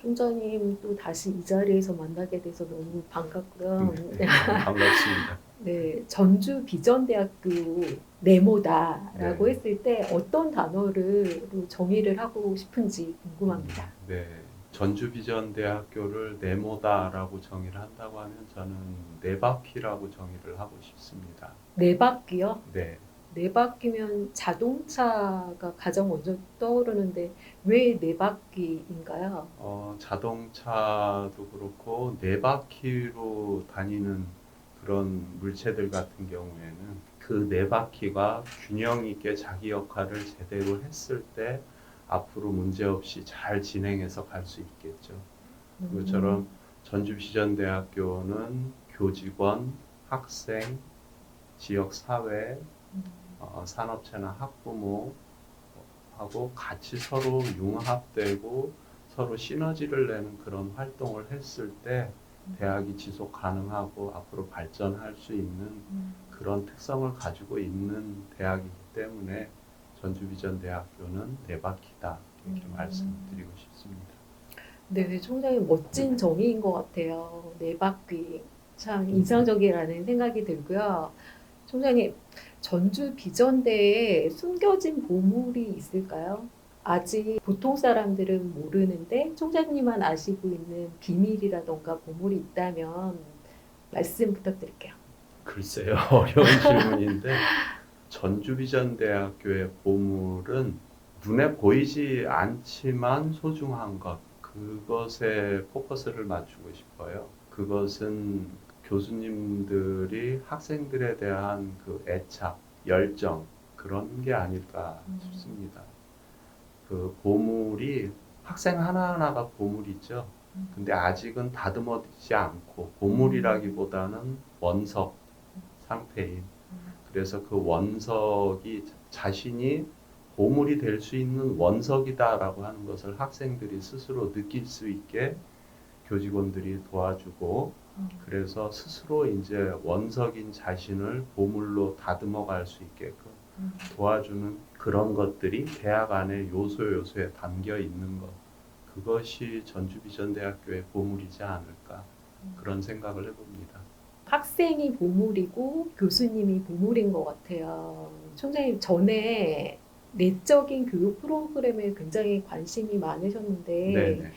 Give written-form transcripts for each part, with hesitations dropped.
총장님 또 다시 이 자리에서 만나게 돼서 너무 반갑고요. 네, 너무 반갑습니다. 네, 전주 비전대학교 네모다라고 네, 했을 때 어떤 단어를 정의를 하고 싶은지 궁금합니다. 네. 전주비전대학교를 네모다라고 정의를 한다고 하면 저는 네 바퀴라고 정의를 하고 싶습니다. 네 바퀴요? 네, 네 바퀴면 자동차가 가장 먼저 떠오르는데 왜 네 바퀴인가요? 자동차도 그렇고 네 바퀴로 다니는 그런 물체들 같은 경우에는 그 네 바퀴가 균형 있게 자기 역할을 제대로 했을 때 앞으로 문제없이 잘 진행해서 갈 수 있겠죠. 그것처럼 음, 전주비전대학교는 교직원, 학생, 지역사회, 산업체나 학부모하고 같이 서로 융합되고 서로 시너지를 내는 그런 활동을 했을 때 대학이 지속 가능하고 앞으로 발전할 수 있는 그런 특성을 가지고 있는 대학이기 때문에 전주비전대학교는 네 바퀴다 이렇게 말씀드리고 싶습니다. 네, 총장님 멋진 정의인 것 같아요. 네 바퀴. 참 인상적이라는 생각이 들고요. 총장님, 전주 비전대에 숨겨진 보물이 있을까요? 아직 보통 사람들은 모르는데 총장님만 아시고 있는 비밀이라던가 보물이 있다면 말씀 부탁드릴게요. 글쎄요, 어려운 질문인데 전주비전대학교의 보물은 눈에 보이지 않지만 소중한 것, 그것에 포커스를 맞추고 싶어요. 그것은 교수님들이 학생들에 대한 그 애착, 열정, 그런 게 아닐까 싶습니다. 그 보물이 학생 하나하나가 보물이죠. 근데 아직은 다듬어지지 않고 보물이라기보다는 원석 상태인, 그래서 그 원석이 자신이 보물이 될 수 있는 원석이다라고 하는 것을 학생들이 스스로 느낄 수 있게 교직원들이 도와주고, 그래서 스스로 이제 원석인 자신을 보물로 다듬어 갈 수 있게끔 도와주는 그런 것들이 대학 안에 요소요소에 담겨 있는 것, 그것이 전주비전대학교의 보물이지 않을까, 그런 생각을 해봅니다. 학생이 보물이고 교수님이 보물인 것 같아요. 총장님 전에 내적인 교육 프로그램에 굉장히 관심이 많으셨는데 네네.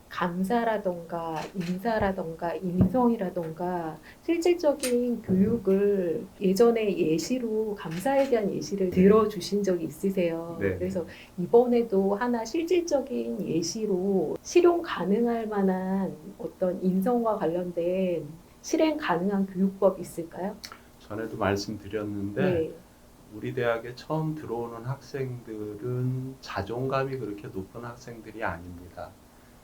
강사라던가 인사라던가 인성이라던가 실질적인 교육을 예전에 예시로 감사에 대한 예시를 들어주신 적이 있으세요. 네네. 그래서 이번에도 하나 실질적인 예시로 실용 가능할 만한 어떤 인성과 관련된 실행 가능한 교육법 있을까요? 전에도 말씀드렸는데 네. 우리 대학에 처음 들어오는 학생들은 자존감이 그렇게 높은 학생들이 아닙니다.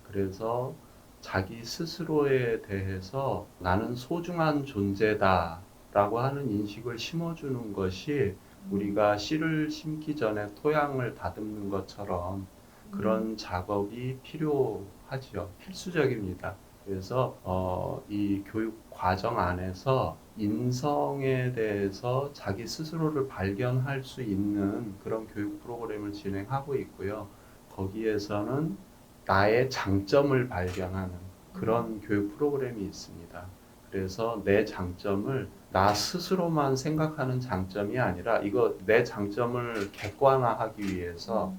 그래서 자기 스스로에 대해서 나는 소중한 존재다 라고 하는 인식을 심어주는 것이 우리가 씨를 심기 전에 토양을 다듬는 것처럼 그런 작업이 필요하지요. 필수적입니다. 그래서 이 교육 과정 안에서 인성에 대해서 자기 스스로를 발견할 수 있는 그런 교육 프로그램을 진행하고 있고요. 거기에서는 나의 장점을 발견하는 그런 교육 프로그램이 있습니다. 그래서 내 장점을 나 스스로만 생각하는 장점이 아니라 이거 내 장점을 객관화하기 위해서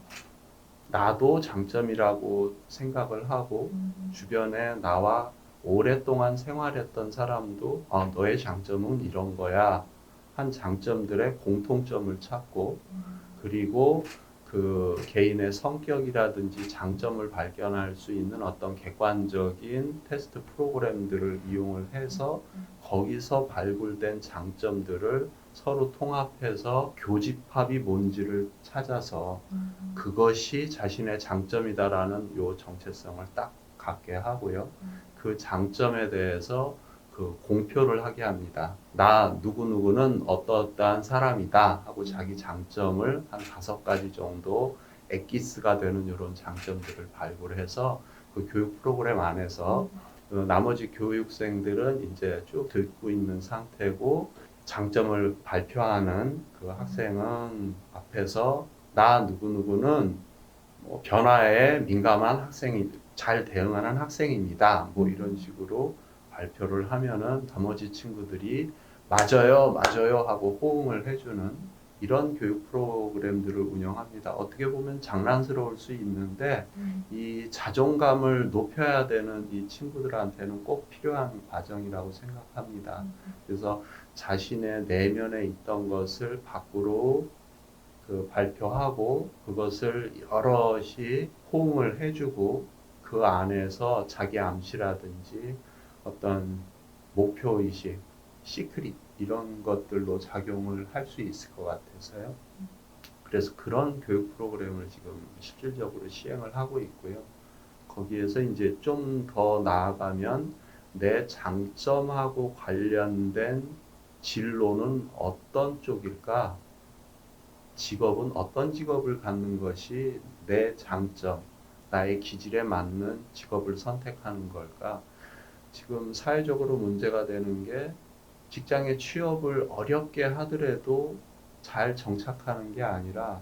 나도 장점이라고 생각을 하고 주변에 나와 오랫동안 생활했던 사람도 너의 장점은 이런 거야 한 장점들의 공통점을 찾고, 그리고 그 개인의 성격이라든지 장점을 발견할 수 있는 어떤 객관적인 테스트 프로그램들을 이용을 해서 거기서 발굴된 장점들을 서로 통합해서 교집합이 뭔지를 찾아서 그것이 자신의 장점이다라는 요 정체성을 딱 갖게 하고요. 그 장점에 대해서 그 공표를 하게 합니다. 나 누구누구는 어떠한 사람이다 하고 자기 장점을 한 5가지 정도 엑기스가 되는 이런 장점들을 발굴해서 그 교육 프로그램 안에서 나머지 교육생들은 이제 쭉 듣고 있는 상태고, 장점을 발표하는 그 학생은 앞에서 나 누구누구는 뭐 변화에 민감한 학생이 잘 대응하는 학생입니다. 뭐 이런 식으로 발표를 하면은 나머지 친구들이 맞아요, 맞아요 하고 호응을 해주는 이런 교육 프로그램들을 운영합니다. 어떻게 보면 장난스러울 수 있는데 이 자존감을 높여야 되는 이 친구들한테는 꼭 필요한 과정이라고 생각합니다. 그래서 자신의 내면에 있던 것을 밖으로 발표하고 그것을 여럿이 호응을 해주고 그 안에서 자기 암시라든지 어떤 목표의식, 시크릿 이런 것들로 작용을 할 수 있을 것 같아서요. 그래서 그런 교육 프로그램을 지금 실질적으로 시행을 하고 있고요. 거기에서 이제 좀 더 나아가면 내 장점하고 관련된 진로는 어떤 쪽일까? 직업은 어떤 직업을 갖는 것이 내 장점, 나의 기질에 맞는 직업을 선택하는 걸까? 지금 사회적으로 문제가 되는 게 직장에 취업을 어렵게 하더라도 잘 정착하는 게 아니라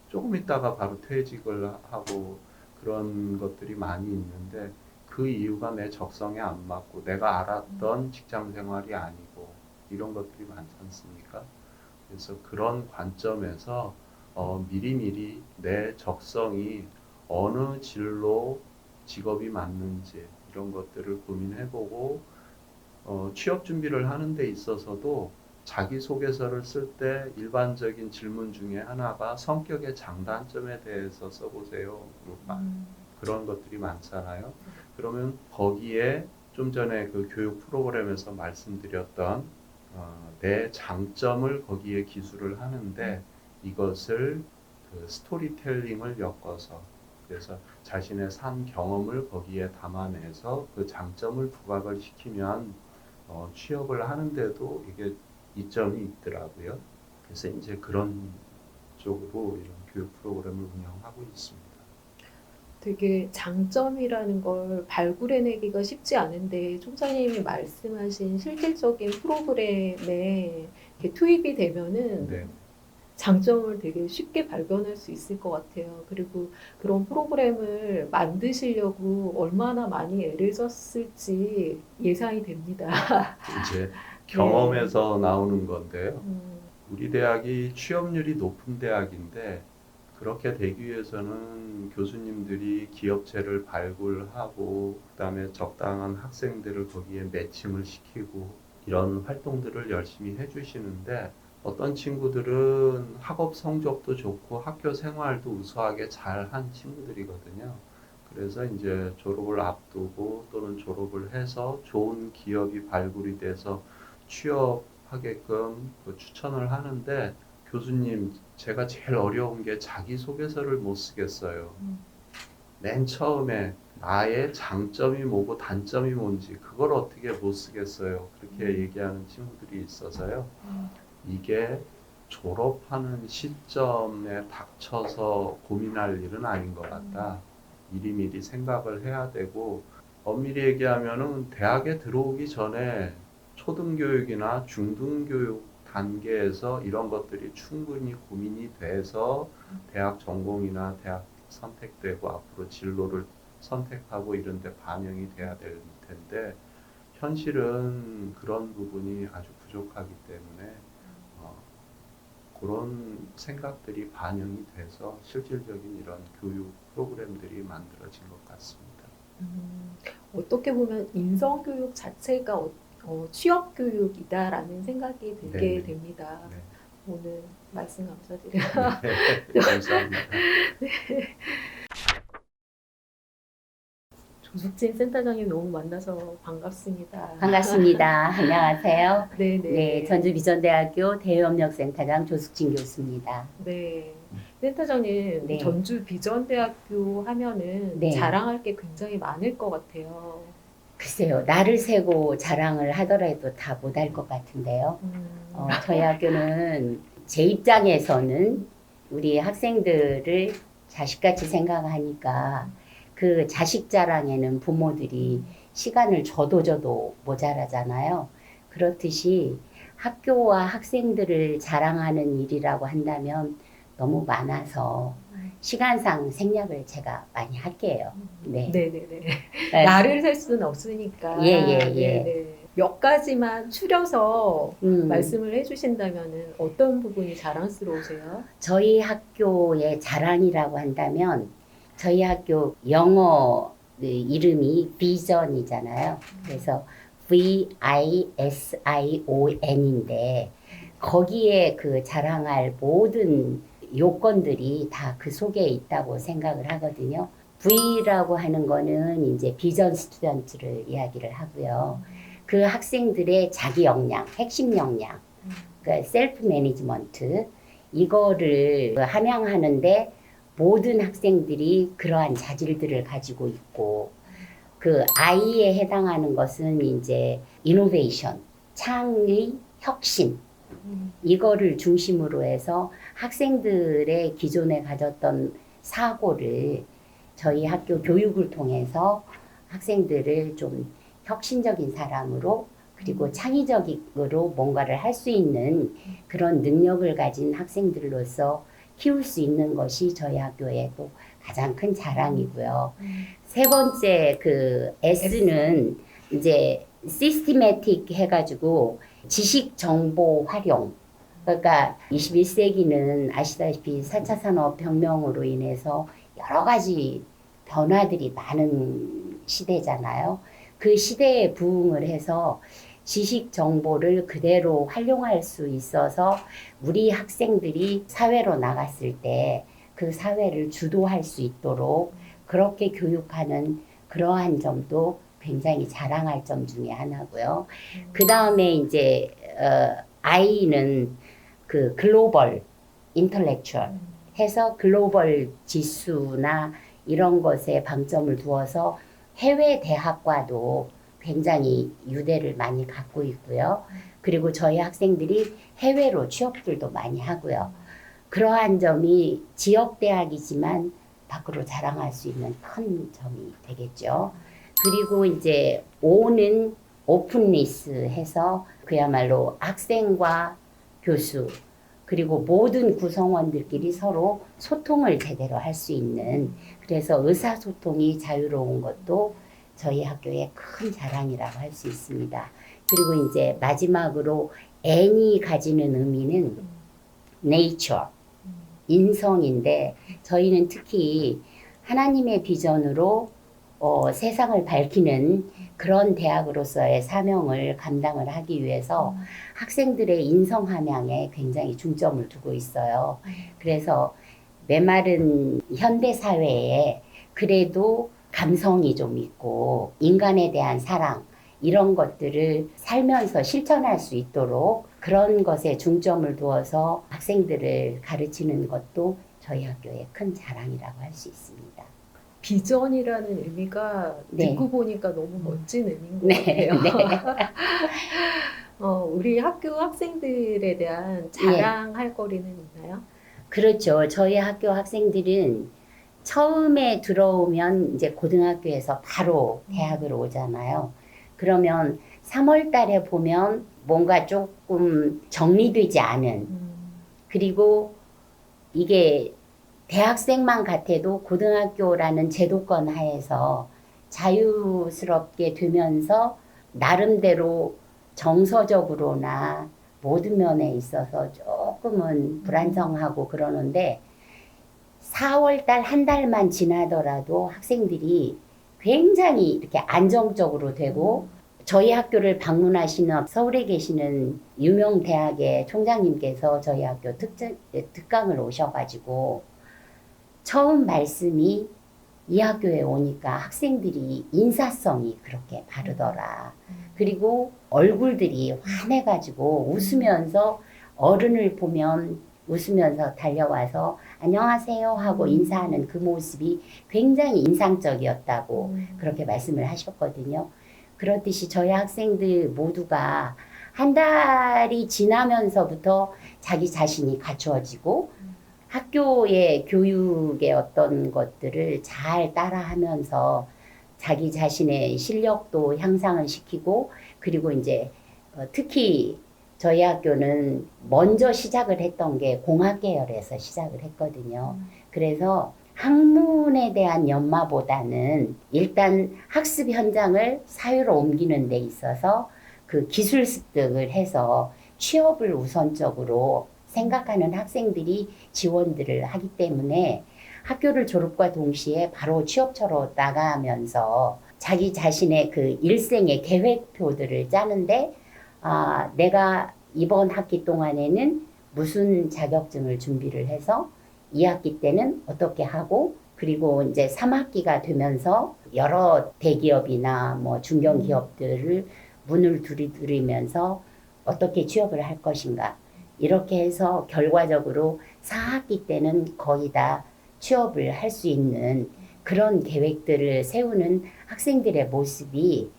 조금 있다가 바로 퇴직을 하고 그런 것들이 많이 있는데 그 이유가 내 적성에 안 맞고 내가 알았던 직장 생활이 아니고 이런 것들이 많지 않습니까? 그래서 그런 관점에서 미리미리 내 적성이 어느 진로 직업이 맞는지 이런 것들을 고민해보고 취업 준비를 하는 데 있어서도 자기소개서를 쓸 때 일반적인 질문 중에 하나가 성격의 장단점에 대해서 써보세요. 그런 것들이 많잖아요. 그러면 거기에 좀 전에 그 교육 프로그램에서 말씀드렸던 내 장점을 거기에 기술을 하는데 이것을 그 스토리텔링을 엮어서 그래서 자신의 삶 경험을 거기에 담아내서 그 장점을 부각을 시키면 취업을 하는데도 이게 이점이 있더라고요. 그래서 이제 그런 쪽으로 이런 교육 프로그램을 운영하고 있습니다. 되게 장점이라는 걸 발굴해내기가 쉽지 않은데 총장님이 말씀하신 실질적인 프로그램에 이렇게 투입이 되면은 네. 장점을 되게 쉽게 발견할 수 있을 것 같아요. 그리고 그런 프로그램을 만드시려고 얼마나 많이 애를 썼을지 예상이 됩니다. 이제 경험에서 나오는 건데요. 음, 우리 대학이 취업률이 높은 대학인데 그렇게 되기 위해서는 교수님들이 기업체를 발굴하고 그다음에 적당한 학생들을 거기에 매칭을 시키고 이런 활동들을 열심히 해주시는데 어떤 친구들은 학업 성적도 좋고 학교 생활도 우수하게 잘한 친구들이거든요. 그래서 이제 졸업을 앞두고 또는 졸업을 해서 좋은 기업이 발굴이 돼서 취업하게끔 추천을 하는데 교수님, 제가 제일 어려운 게 자기소개서를 못 쓰겠어요. 맨 처음에 나의 장점이 뭐고 단점이 뭔지 그걸 어떻게 못 쓰겠어요. 그렇게 얘기하는 친구들이 있어서요. 이게 졸업하는 시점에 닥쳐서 고민할 일은 아닌 것 같다. 미리미리 생각을 해야 되고 엄밀히 얘기하면은 대학에 들어오기 전에 초등교육이나 중등교육 단계에서 이런 것들이 충분히 고민이 돼서 대학 전공이나 대학 선택되고 앞으로 진로를 선택하고 이런 데 반영이 돼야 될 텐데 현실은 그런 부분이 아주 부족하기 때문에 그런 생각들이 반영이 돼서 실질적인 이런 교육 프로그램들이 만들어진 것 같습니다. 어떻게 보면 인성교육 자체가 취업교육이다라는 생각이 들게 네네. 됩니다. 네. 오늘 말씀 감사드려요. 네. 감사합니다. 조숙진 센터장님 너무 만나서 반갑습니다. 반갑습니다. 안녕하세요. 네네. 네, 전주비전대학교 대외협력센터장 조숙진 교수입니다. 네. 센터장님, 네. 전주 비전대학교 하면은 네. 자랑할 게 굉장히 많을 것 같아요. 글쎄요, 나를 세고 자랑을 하더라도 다 못할 것 같은데요. 저희 학교는 제 입장에서는 우리 학생들을 자식같이 생각하니까 그 자식 자랑에는 부모들이 시간을 줘도 모자라잖아요. 그렇듯이 학교와 학생들을 자랑하는 일이라고 한다면 너무 많아서 시간상 생략을 제가 많이 할게요. 네. 네네네. 네. 날을 셀 수는 없으니까. 예. 네네. 몇 가지만 추려서 말씀을 해주신다면은 어떤 부분이 자랑스러우세요? 저희 학교의 자랑이라고 한다면 저희 학교 영어 이름이 비전이잖아요. 그래서 VISION인데 거기에 그 자랑할 모든 요건들이 다 그 속에 있다고 생각을 하거든요. V라고 하는 거는 이제 비전 스튜던트를 이야기를 하고요. 그 학생들의 자기 역량, 핵심 역량, 그러니까 셀프 매니지먼트 이거를 함양하는데 모든 학생들이 그러한 자질들을 가지고 있고 그 I에 해당하는 것은 이제 이노베이션, 창의, 혁신 이거를 중심으로 해서 학생들의 기존에 가졌던 사고를 저희 학교 교육을 통해서 학생들을 좀 혁신적인 사람으로 그리고 창의적으로 뭔가를 할 수 있는 그런 능력을 가진 학생들로서 키울 수 있는 것이 저희 학교의 또 가장 큰 자랑이고요. 세 번째 그 S는 이제 시스테매틱 해가지고 지식 정보 활용. 그러니까 21세기는 아시다시피 4차 산업혁명으로 인해서 여러 가지 변화들이 많은 시대잖아요. 그 시대에 부응을 해서 지식 정보를 그대로 활용할 수 있어서 우리 학생들이 사회로 나갔을 때 그 사회를 주도할 수 있도록 그렇게 교육하는 그러한 점도 굉장히 자랑할 점 중에 하나고요. 그 다음에 이제 I는 그 글로벌 인터렉추얼 해서 글로벌 지수나 이런 것에 방점을 두어서 해외 대학과도 굉장히 유대를 많이 갖고 있고요. 그리고 저희 학생들이 해외로 취업들도 많이 하고요. 그러한 점이 지역 대학이지만 밖으로 자랑할 수 있는 큰 점이 되겠죠. 그리고 이제 O는 오픈리스 해서 그야말로 학생과 교수 그리고 모든 구성원들끼리 서로 소통을 제대로 할 수 있는 그래서 의사소통이 자유로운 것도 저희 학교의 큰 자랑이라고 할 수 있습니다. 그리고 이제 마지막으로 N이 가지는 의미는 nature, 인성인데 저희는 특히 하나님의 비전으로 세상을 밝히는 그런 대학으로서의 사명을 감당을 하기 위해서 학생들의 인성 함양에 굉장히 중점을 두고 있어요. 그래서 메마른 현대 사회에 그래도 감성이 좀 있고 인간에 대한 사랑 이런 것들을 살면서 실천할 수 있도록 그런 것에 중점을 두어서 학생들을 가르치는 것도 저희 학교의 큰 자랑이라고 할 수 있습니다. 비전이라는 의미가 네. 듣고 보니까 너무 멋진 의미인 것 네, 같아요. 우리 학교 학생들에 대한 자랑할 거리는 있나요? 그렇죠. 저희 학교 학생들은 처음에 들어오면 이제 고등학교에서 바로 대학을 오잖아요. 그러면 3월 달에 보면 뭔가 조금 정리되지 않은 그리고 이게 대학생만 같아도 고등학교라는 제도권 하에서 자유스럽게 되면서 나름대로 정서적으로나 모든 면에 있어서 조금은 불안정하고 그러는데 4월달 한 달만 지나더라도 학생들이 굉장히 이렇게 안정적으로 되고 저희 학교를 방문하시는 서울에 계시는 유명 대학의 총장님께서 저희 학교 특강을 오셔가지고 처음 말씀이 이 학교에 오니까 학생들이 인사성이 그렇게 바르더라. 그리고 얼굴들이 환해가지고 웃으면서 어른을 보면 웃으면서 달려와서 안녕하세요 하고 인사하는 그 모습이 굉장히 인상적이었다고 그렇게 말씀을 하셨거든요. 그렇듯이 저희 학생들 모두가 한 달이 지나면서부터 자기 자신이 갖추어지고 학교의 교육의 어떤 것들을 잘 따라하면서 자기 자신의 실력도 향상을 시키고 그리고 이제 특히 저희 학교는 먼저 시작을 했던 게 공학 계열에서 시작을 했거든요. 그래서 학문에 대한 연마보다는 일단 학습 현장을 사회로 옮기는 데 있어서 그 기술 습득을 해서 취업을 우선적으로 생각하는 학생들이 지원들을 하기 때문에 학교를 졸업과 동시에 바로 취업처로 나가면서 자기 자신의 그 일생의 계획표들을 짜는데 내가 이번 학기 동안에는 무슨 자격증을 준비를 해서 2학기 때는 어떻게 하고 그리고 이제 3학기가 되면서 여러 대기업이나 뭐 중견기업들을 문을 두드리면서 어떻게 취업을 할 것인가 이렇게 해서 결과적으로 4학기 때는 거의 다 취업을 할 수 있는 그런 계획들을 세우는 학생들의 모습이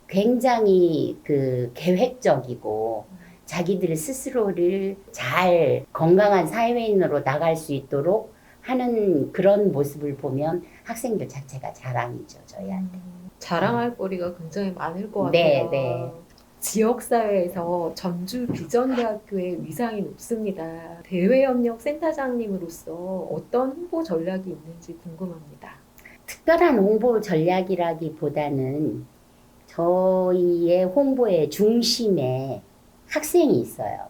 굉장히 그 계획적이고 자기들 스스로를 잘 건강한 사회인으로 나갈 수 있도록 하는 그런 모습을 보면 학생들 자체가 자랑이죠, 저희한테. 자랑할 거리가 굉장히 많을 것 네, 같아요. 네. 지역사회에서 전주 비전대학교의 위상이 높습니다. 대외협력센터장님으로서 어떤 홍보 전략이 있는지 궁금합니다. 특별한 홍보 전략이라기보다는 저희의 홍보의 중심에 학생이 있어요.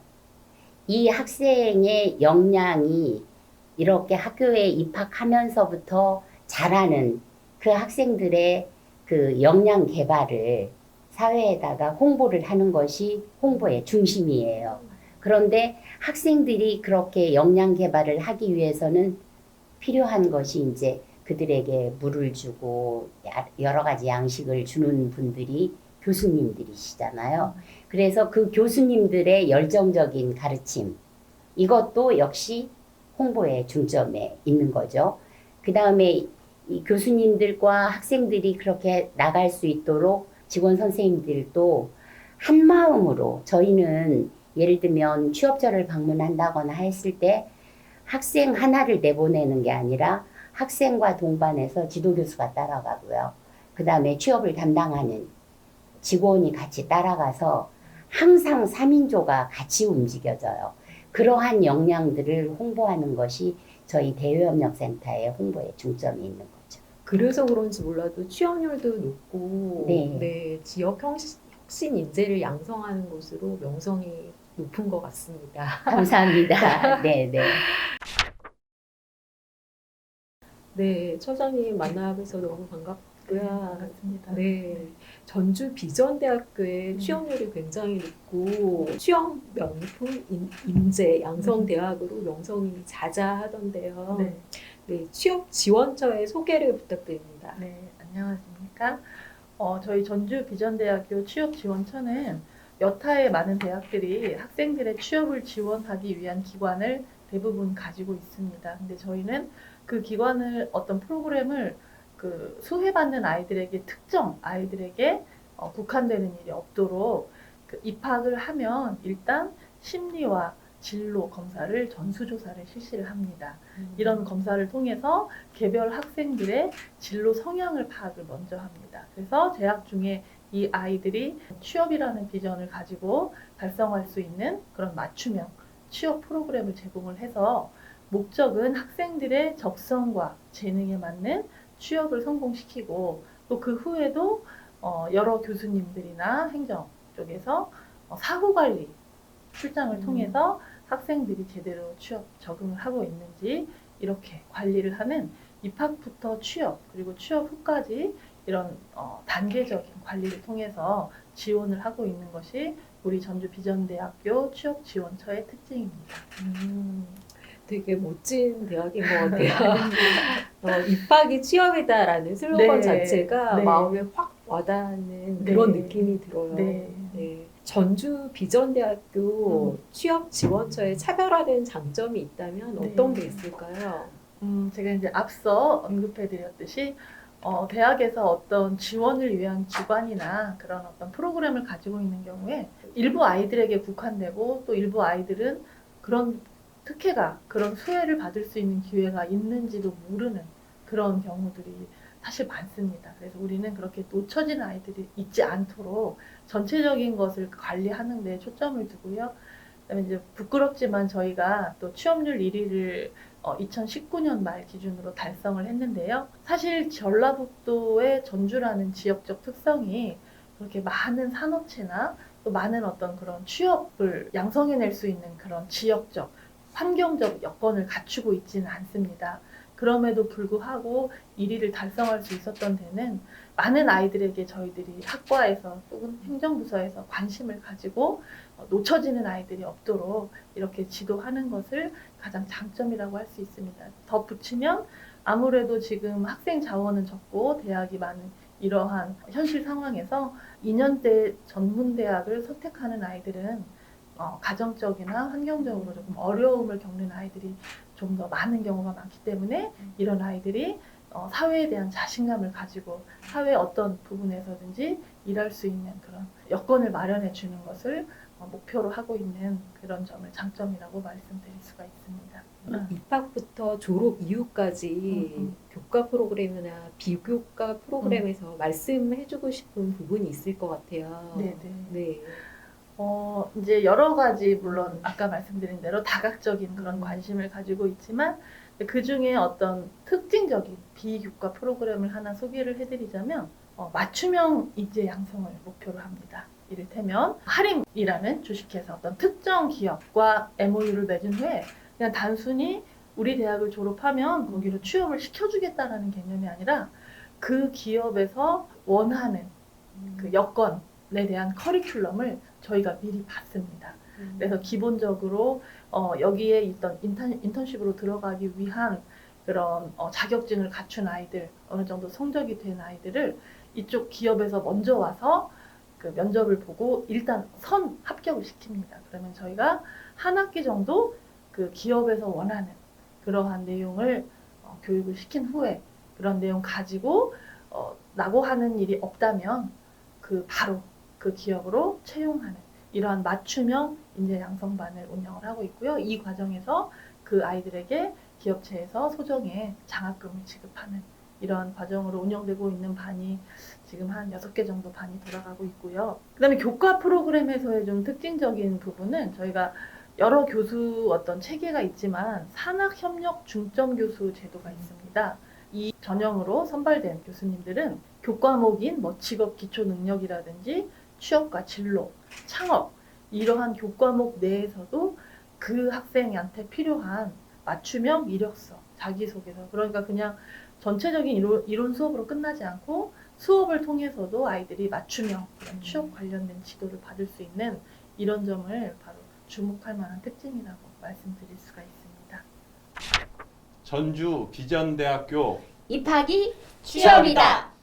이 학생의 역량이 이렇게 학교에 입학하면서부터 자라는 그 학생들의 그 역량 개발을 사회에다가 홍보를 하는 것이 홍보의 중심이에요. 그런데 학생들이 그렇게 역량 개발을 하기 위해서는 필요한 것이 이제 그들에게 물을 주고 여러 가지 양식을 주는 분들이 교수님들이시잖아요. 그래서 그 교수님들의 열정적인 가르침, 이것도 역시 홍보의 중점에 있는 거죠. 그 다음에 이 교수님들과 학생들이 그렇게 나갈 수 있도록 직원 선생님들도 한 마음으로 저희는 예를 들면 취업처를 방문한다거나 했을 때 학생 하나를 내보내는 게 아니라 학생과 동반해서 지도교수가 따라가고요. 그 다음에 취업을 담당하는 직원이 같이 따라가서 항상 3인조가 같이 움직여져요. 그러한 역량들을 홍보하는 것이 저희 대외협력센터의 홍보에 중점이 있는 거죠. 그래서 그런지 몰라도 취업률도 높고 네. 지역 혁신 인재를 양성하는 곳으로 명성이 높은 것 같습니다. 감사합니다. 네, 네. 네, 처장님 만나뵈서 너무 반갑고요. 반갑습니다. 네, 전주 비전대학교의 취업률이 굉장히 높고 취업 명품 인재 양성 대학으로 명성이 자자하던데요. 네. 네, 취업 지원처의 소개를 부탁드립니다. 네, 안녕하십니까. 저희 전주 비전대학교 취업지원처는 여타의 많은 대학들이 학생들의 취업을 지원하기 위한 기관을 대부분 가지고 있습니다. 근데 저희는 그 기관을 어떤 프로그램을 그 수혜받는 아이들에게 특정 아이들에게 국한되는 일이 없도록 그 입학을 하면 일단 심리와 진로 검사를 전수조사를 실시를 합니다. 이런 검사를 통해서 개별 학생들의 진로 성향을 파악을 먼저 합니다. 그래서 재학 중에 이 아이들이 취업이라는 비전을 가지고 달성할 수 있는 그런 맞춤형 취업 프로그램을 제공을 해서 목적은 학생들의 적성과 재능에 맞는 취업을 성공시키고 또 그 후에도 여러 교수님들이나 행정 쪽에서 사후관리 출장을 통해서 학생들이 제대로 취업 적응을 하고 있는지 이렇게 관리를 하는 입학부터 취업 그리고 취업 후까지 이런 단계적인 관리를 통해서 지원을 하고 있는 것이 우리 전주 비전대학교 취업지원처의 특징입니다. 되게 멋진 대학인 것 같아요. 입학이 취업이다라는 슬로건 네, 자체가 네. 마음에 확 와닿는 네. 그런 느낌이 들어요. 네. 네. 전주 비전대학교 취업 지원처에 차별화된 장점이 있다면 어떤 네. 게 있을까요? 제가 이제 앞서 언급해드렸듯이 대학에서 어떤 지원을 위한 기관이나 그런 어떤 프로그램을 가지고 있는 경우에 일부 아이들에게 국한되고 또 일부 아이들은 그런 특혜가 그런 수혜를 받을 수 있는 기회가 있는지도 모르는 그런 경우들이 사실 많습니다. 그래서 우리는 그렇게 놓쳐진 아이들이 있지 않도록 전체적인 것을 관리하는 데 초점을 두고요. 그다음에 이제 부끄럽지만 저희가 또 취업률 1위를 2019년 말 기준으로 달성을 했는데요. 사실 전라북도의 전주라는 지역적 특성이 그렇게 많은 산업체나 또 많은 어떤 그런 취업을 양성해낼 수 있는 그런 지역적, 환경적 여건을 갖추고 있지는 않습니다. 그럼에도 불구하고 1위를 달성할 수 있었던 데는 많은 아이들에게 저희들이 학과에서 또는 행정부서에서 관심을 가지고 놓쳐지는 아이들이 없도록 이렇게 지도하는 것을 가장 장점이라고 할 수 있습니다. 덧붙이면 아무래도 지금 학생 자원은 적고 대학이 많은 이러한 현실 상황에서 2년대 전문대학을 선택하는 아이들은 가정적이나 환경적으로 조금 어려움을 겪는 아이들이 좀 더 많은 경우가 많기 때문에 이런 아이들이 사회에 대한 자신감을 가지고 사회 어떤 부분에서든지 일할 수 있는 그런 여건을 마련해 주는 것을 목표로 하고 있는 그런 점을 장점이라고 말씀드릴 수가 있습니다. 입학부터 졸업 이후까지 교과 프로그램이나 비교과 프로그램에서 말씀해주고 싶은 부분이 있을 것 같아요. 네네. 네. 이제 여러 가지 물론 아까 말씀드린 대로 다각적인 그런 관심을 가지고 있지만 그 중에 어떤 특징적인 비교과 프로그램을 하나 소개를 해드리자면 맞춤형 인재 양성을 목표로 합니다. 이를테면 하림이라는 주식회사 어떤 특정 기업과 MOU를 맺은 후에 그냥 단순히 우리 대학을 졸업하면 거기로 취업을 시켜주겠다라는 개념이 아니라 그 기업에서 원하는 그 여건에 대한 커리큘럼을 저희가 미리 받습니다. 그래서 기본적으로 여기에 있던 인턴십으로 들어가기 위한 그런 자격증을 갖춘 아이들, 어느 정도 성적이 된 아이들을 이쪽 기업에서 먼저 와서 그 면접을 보고 일단 선 합격을 시킵니다. 그러면 저희가 한 학기 정도 그 기업에서 원하는 그러한 내용을 교육을 시킨 후에 그런 내용 가지고 라고 하는 일이 없다면 바로 그 기업으로 채용하는 이러한 맞춤형 인재 양성반을 운영을 하고 있고요. 이 과정에서 그 아이들에게 기업체에서 소정의 장학금을 지급하는 이러한 과정으로 운영되고 있는 반이 지금 한 6개 정도 반이 돌아가고 있고요. 그 다음에 교과 프로그램에서의 좀 특징적인 부분은 저희가 여러 교수 어떤 체계가 있지만 산학협력 중점 교수 제도가 있습니다. 이 전형으로 선발된 교수님들은 교과목인 직업 기초 능력이라든지 취업과 진로, 창업 이러한 교과목 내에서도 그 학생한테 필요한 맞춤형 이력서, 자기소개서 그러니까 그냥 전체적인 이론 수업으로 끝나지 않고 수업을 통해서도 아이들이 맞춤형 그런 취업 관련된 지도를 받을 수 있는 이런 점을 바로 주목할 만한 특징이라고 말씀드릴 수가 있습니다. 전주 비전대학교 입학이 취업이다.